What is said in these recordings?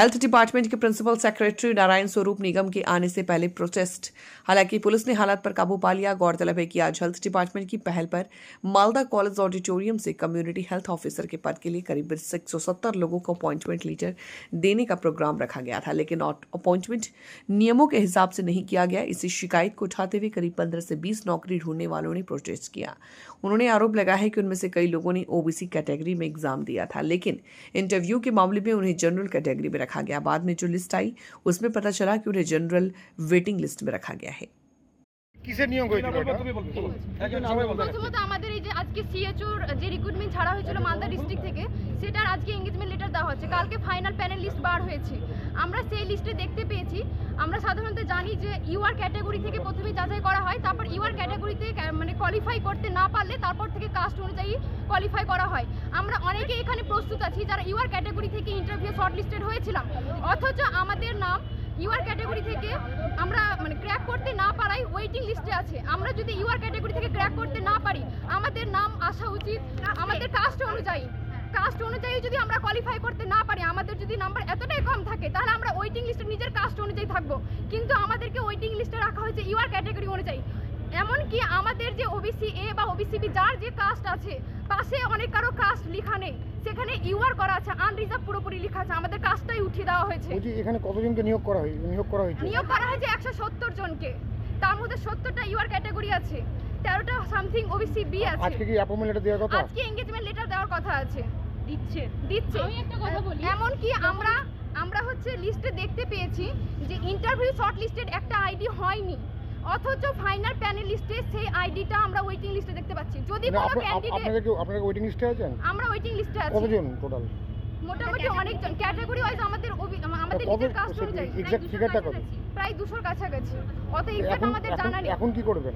Health department के principal secretary Narayan स्वरूप निगम के आने से पहले प्रोटेस्ट। हालांकि पुलिस ने हालात पर काबू पा लिया। गौरतलब है कि आज हेल्थ डिपार्टमेंट की पहल पर मालदा कॉलेज ऑडिटोरियम से कम्युनिटी हेल्थ ऑफिसर के पद के लिए करीब 170 लोगों को अपॉइंटमेंट लेटर देने का प्रोग्राम रखा गया था, लेकिन अपॉइंटमेंट नियमों के हिसाब से नहीं किया गया। इसी शिकायत को उठाते हुए करीब 15 से 20 नौकरी ढूंढने वालों ने प्रोटेस्ट किया। उन्होंने आरोप लगाया है कि उनमें से कई लोगों ने ओबीसी कैटेगरी में एग्जाम दिया था, लेकिन इंटरव्यू के मामले में उन्हें जनरल कैटेगरी में रखा गया। बाद में जो लिस्ट आई उसमें पता चला कि उन्हें जनरल वेटिंग लिस्ट में रखा गया है। কিসের নিয়োগ হয়েছিল প্রথমত আমাদের এই যে আজকে সিএচওর যে রিক্রুটমেন্ট ছাড়া হয়েছিল মালদা ডিস্ট্রিক্ট থেকে, সেটার আজকে এনগেজমেন্ট লেটার দেওয়া হচ্ছে। কালকে ফাইনাল প্যানেল লিস্ট বার হয়েছে, আমরা সেই লিস্টে দেখতে পেয়েছি। আমরা সাধারণত জানি যে ইউআর ক্যাটাগরি থেকে প্রথমে যাচাই করা হয়, তারপর ইউআর ক্যাটাগরিতে মানে কোয়ালিফাই করতে না পারলে তারপর থেকে কাস্ট অনুযায়ী কোয়ালিফাই করা হয়। আমরা অনেকে এখানে প্রস্তুত আছি যারা ইউআর ক্যাটাগরি থেকে ইন্টারভিউ শর্ট লিস্টেড হয়েছিলাম, অথচ আমাদের নাম ইউআর ক্যাটাগরি থেকে আমরা মানে ক্র্যাক করতে না পারাই ওয়েটিং লিস্টে আছে। আমরা যদি ইউআর ক্যাটাগরি থেকে ক্র্যাক করতে না পারি, আমাদের নাম আসা উচিত আমাদের কাস্ট অনুযায়ী যদি আমরা কোয়ালিফাই করতে না পারি, আমাদের যদি নাম্বার এতটাই কম থাকে, তাহলে আমরা ওয়েটিং লিস্টে নিজের কাস্ট অনুযায়ী থাকবো। কিন্তু আমাদেরকে ওয়েটিং লিস্টে রাখা হয়েছে ইউআর ক্যাটাগরি অনুযায়ী। এমনকি আমাদের যে ওবিসি এ বা ওবিসি বি যার যে কাস্ট আছে, পাশে অনেক কারো কাস্ট লেখা নেই, সেখানে ইউআর করা আছে, আনরিজার্ভ পুরোপুরি লেখা আছে। আমাদের কাস্টটাই উঠিয়ে দেওয়া হয়েছে। এখানে কতজনকে নিয়োগ করা হয়েছে? নিয়োগ করা হয়েছে 170 জনকে। তার মধ্যে 70টা ইউআর ক্যাটাগরি আছে, 13টা সামথিং ওবিসি বি আছে। আজকে কি অ্যাপয়েন্টমেন্ট লেটার দেওয়ার কথা? আজকে এনগেজমেন্ট লেটার দেওয়ার কথা আছে। দিচ্ছে। আমি একটা কথা বলি, এমনকি আমরা হচ্ছে লিস্টে দেখতে পেয়েছি যে ইন্টারভিউ শর্ট লিস্টেড একটা আইডি হয়নি, অথচ ফাইনাল প্যানেল লিস্টে সেই আইডিটা আমরা ওয়েটিং লিস্টে দেখতে পাচ্ছি। যদি কোনো ক্যান্ডিডেট আপনারা ওয়েটিং লিস্টে আছেন? আমরা ওয়েটিং লিস্টে আছি। কতজন টোটাল? মোটামুটি অনেকজন, ক্যাটাগরি ওয়াইজ আমাদের নিজের কাস্ট অনুযায়ী এক্সাক্ট ফিগারটা কত? প্রায় 200 কাছাকাছি। অত এক্সাক্ট আমাদের জানা নেই। এখন কি করবেন?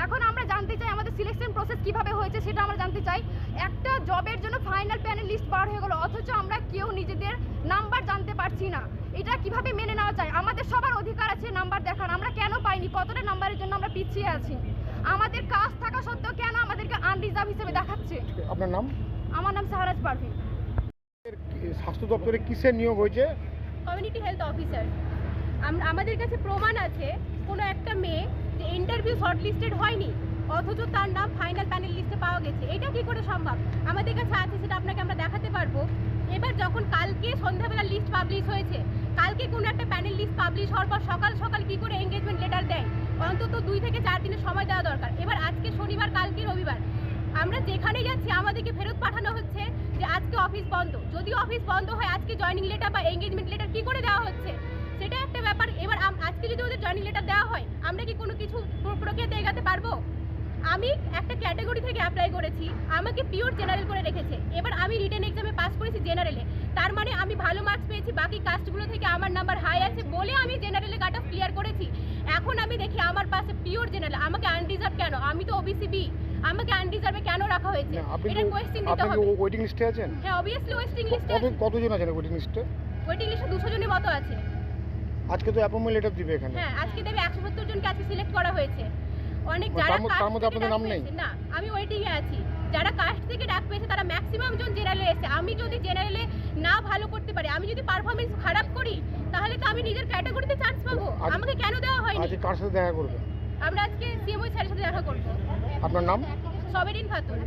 এখন আমরা জানতে চাই আমাদের সিলেকশন প্রসেস কিভাবে হয়েছে, সেটা আমরা জানতে চাই। একটা জবের জন্য ফাইনাল প্যানেল লিস্ট বার হয়ে গেল, অথচ আমরা কেউ নিজেদের নাম্বার জানতে পারছি না। এটা কিভাবে মেনে নেওয়া যায়? আমাদের সবার অধিকার আছে নাম্বার দেখার, আমরা কেন পাইনি? কতটা নাম্বারের জন্য আমরা পিছিয়ে আছি? আমাদের কাজ থাকা সত্ত্বেও কেন আমাদেরকে আনরিজার্ভ হিসেবে দেখাচ্ছে? আপনার নাম? আমার নাম শাহরাজ পারভিন। স্বাস্থ্য দপ্তরে কিসের নিয়োগ হয়েছে? Community health officer. আমাদের কাছে প্রমাণ আছে কোনো একটা মেয়ে যে ইন্টারভিউ শর্ট লিস্টেড হয়নি, অথচ তার নাম ফাইনাল প্যানেল লিস্টে পাওয়া গেছে। এটা কি করে সম্ভব? আমাদের কাছে আছে, সেটা আপনাকে আমরা দেখাতে পারবো। এবার যখন কালকে সন্ধ্যাবেলা লিস্ট পাবলিশ হয়েছে, কালকে কোনো একটা প্যানেল লিস্ট পাবলিশ হওয়ার পর সকাল সকাল কি করে এনগেজমেন্ট লেটার দেয়? অন্তত 2 থেকে 4 দিনের সময় দেওয়া দরকার। এবার আজকে শনিবার, কালকে রবিবার, আমরা যেখানেই যাচ্ছি আমাদেরকে ফেরত পাঠানো হচ্ছে যে আজকে অফিস বন্ধ। যদি অফিস বন্ধ হয়, আজকে জয়েনিং লেটার বা এনগেজমেন্ট লেটার কি করে দেওয়া হচ্ছে? সেটা একটা ব্যাপার। এবার আজকে যদি ওদের জয়েনিং লেটার দেওয়া হয়, আমরা কি কোনো কিছু প্রক্রিয়াতে এগাতে পারবো? আমি একটা ক্যাটাগরি থেকে অ্যাপ্লাই করেছি, আমাকে পিওর জেনারেল করে রেখেছে। এবার আমি রিটেন এক্সামে পাস করেছি জেনারেলে, তার মানে আমি ভালো মার্কস পেয়েছি, বাকি কাস্টগুলো থেকে আমার নাম্বার হাই আছে বলে আমি জেনারেলে কাট অফ ক্লিয়ার করেছি। এখন আমি দেখি আমার পাশে পিওর জেনারেল, আমাকে আনরিজার্ভ কেন? আমি তো ওবিসি বি, আমাকে আনরিজার্ভে কেন রাখা হয়েছে? এটা কোয়েশ্চেন দিতে হবে। আপনি ওয়েটিং লিস্টে আছেন? হ্যাঁ, অবভিয়াসলি ওয়েটিং লিস্টে। কতজন আছেন ওয়েটিং লিস্টে? ওয়েটিং লিস্টে 200 জনের মতো আছে। আজকে তো অ্যাপয়েন্টমেন্ট লেটার দিবে এখানে। হ্যাঁ, আজকে দেবে। 170 জনকে আজকে সিলেক্ট করা হয়েছে। অনেক যারা তার মধ্যে আপনাদের নাম নেই? না, আমি ওয়েটিং এ আছি। যারা কাস্ট থেকে ডাক পেয়েছে তারা ম্যাক্সিমাম জন জেনারেলে এসেছে। আমি যদি জেনারেলে না ভালো করতে পারি, আমি যদি পারফরম্যান্স খারাপ করি, তাহলে তো আমি নিজের ক্যাটাগরিতে চান্স পাবো। আমাকে কেন দেওয়া হয়নি? আজকে কার সাথে দেখা করবেন? আমরা আজকে সিএমও স্যারের সাথে দেখা করব। আপনার নাম? সবেরিন খাতুন।